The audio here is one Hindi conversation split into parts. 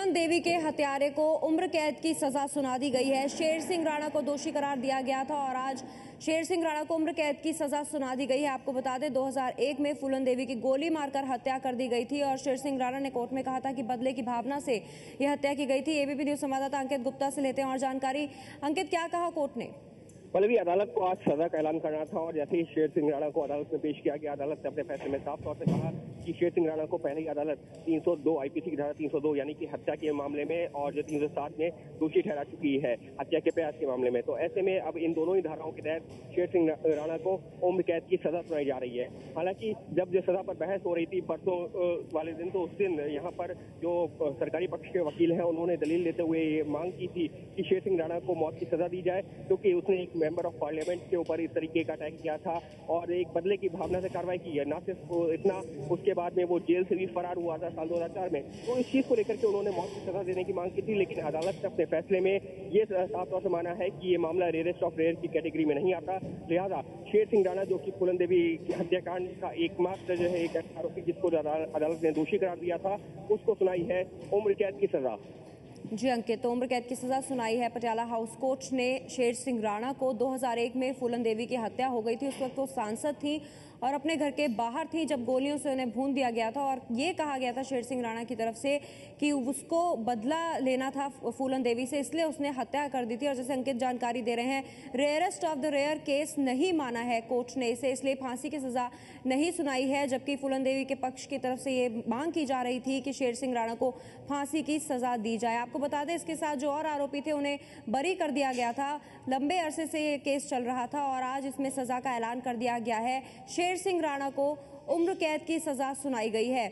फूलन देवी के हत्यारे को उम्र कैद की सजा सुना दी गई है। शेर सिंह राणा को दोषी करार दिया गया था और आज शेर सिंह राणा को उम्र कैद की सजा सुना दी गई है। आपको बता दें 2001 में फूलन देवी की गोली मारकर हत्या कर दी गई थी और शेर सिंह राणा ने कोर्ट में कहा था कि बदले की भावना से यह हत्या की गई थी। एबीपी न्यूज संवाददाता अंकित गुप्ता से लेते हैं और जानकारी। अंकित, क्या कहा कोर्ट ने? पल्लवी, अदालत को आज सजा का ऐलान करना था और जैसे ही शेर सिंह राणा को अदालत में पेश किया गया, अदालत ने अपने फैसले में साफ तौर से कहा कि शेर सिंह राणा को पहले ही अदालत 302 आईपीसी की धारा 302 यानी कि हत्या के मामले में और जो 307 में दोषी ठहरा चुकी है हत्या के प्रयास के मामले में। तो ऐसे में अब इन दोनों ही धाराओं के तहत शेर सिंह राणा को उम्र कैद की सजा सुनाई जा रही है। हालांकि जब जो सजा पर बहस हो रही थी परसों वाले दिन, तो उस दिन यहाँ पर जो सरकारी पक्ष के वकील हैं उन्होंने दलील देते हुए ये मांग की थी कि शेर सिंह राणा को मौत की सजा दी जाए, क्योंकि उसने एक मेंबर ऑफ पार्लियामेंट के ऊपर इस तरीके का अटैक किया था और एक बदले की भावना से कार्रवाई की है। न सिर्फ इतना, उसके बाद में वो जेल से भी फरार हुआ था साल 2004 में। तो इस चीज को लेकर के उन्होंने मौत की सजा देने की मांग की थी, लेकिन अदालत ने अपने फैसले में ये साफ तौर से माना है कि ये मामला रेयरेस्ट ऑफ रेयर की कैटेगरी में नहीं आता। लिहाजा शेर सिंह राणा, जो कि फूलन देवी हत्याकांड का एकमात्र जो है एक आरोपी जिसको अदालत ने दोषी करार दिया था, उसको सुनाई है उम्र कैद की सजा। जी अंकित, तो उम्र कैद की सजा सुनाई है। पटियाला हाउस कोर्ट ने शेर सिंह राणा को 2001 में फूलन देवी की हत्या हो गई थी। उस वक्त वो सांसद थी और अपने घर के बाहर थी जब गोलियों से उन्हें भून दिया गया था और ये कहा गया था शेर सिंह राणा की तरफ से कि उसको बदला लेना था फूलन देवी से, इसलिए उसने हत्या कर दी थी। और जैसे अंकित जानकारी दे रहे हैं, rarest of the rare case नहीं माना है कोर्ट ने इसे, इसलिए फांसी की सजा नहीं सुनाई है। जबकि फूलन देवी के पक्ष की तरफ से ये मांग की जा रही थी कि शेर सिंह राणा को फांसी की सजा दी जाए। आपको बता दें, इसके साथ जो और आरोपी थे उन्हें बरी कर दिया गया था। लंबे अरसे से ये केस चल रहा था और आज इसमें सजा का ऐलान कर दिया गया है। शेर सिंह राणा को उम्र कैद की सजा सुनाई गई है।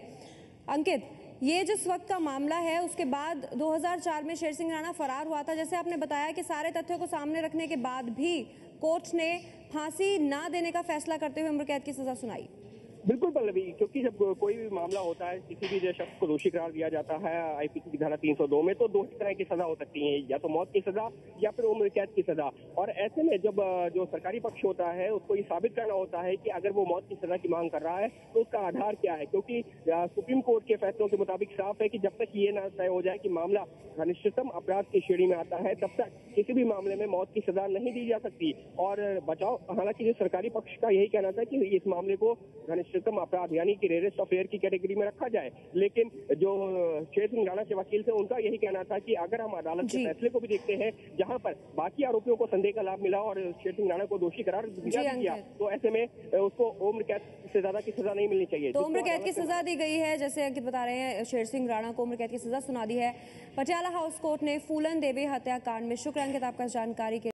अंकित, ये जिस वक्त का मामला है उसके बाद 2004 में शेर सिंह राणा फरार हुआ था। जैसे आपने बताया कि सारे तथ्यों को सामने रखने के बाद भी कोर्ट ने फांसी ना देने का फैसला करते हुए उम्र कैद की सजा सुनाई। बिल्कुल पल्लवी, क्योंकि जब कोई भी मामला होता है, किसी भी जो शख्स को दोषी करार दिया जाता है आईपीसी की धारा 302 में, तो दो ही तरह की सजा हो सकती है, या तो मौत की सजा या फिर उम्र कैद की सजा। और ऐसे में जब जो सरकारी पक्ष होता है उसको ये साबित करना होता है कि अगर वो मौत की सजा की मांग कर रहा है तो उसका आधार क्या है, क्योंकि सुप्रीम कोर्ट के फैसलों के मुताबिक साफ है कि जब तक ये ना तय हो जाए कि मामला घनिष्ठतम अपराध की श्रेणी में आता है, तब तक किसी भी मामले में मौत की सजा नहीं दी जा सकती। और बचाव, हालांकि जो सरकारी पक्ष का यही कहना था कि इस मामले को घनिष्ठतम अपराध यानी कि रेयरेस्ट ऑफ रेयर की कैटेगरी में रखा जाए, लेकिन जो शेर सिंह राणा के वकील थे उनका यही कहना था कि अगर हम अदालत के फैसले को भी देखते हैं, जहां पर बाकी आरोपियों को संदेह का लाभ मिला और शेर सिंह राणा को दोषी करार दिया, तो ऐसे में उसको उम्र कैद से ज्यादा की सजा नहीं मिलनी चाहिए। तो उम्र कैद की सजा दी गई है, जैसे अंकित बता रहे हैं, शेर सिंह राणा को उम्र कैद की सजा सुना दी है पटियाला हाउस कोर्ट ने फूलन देवी हत्याकांड में। शुक्र अंकित आपका जानकारी के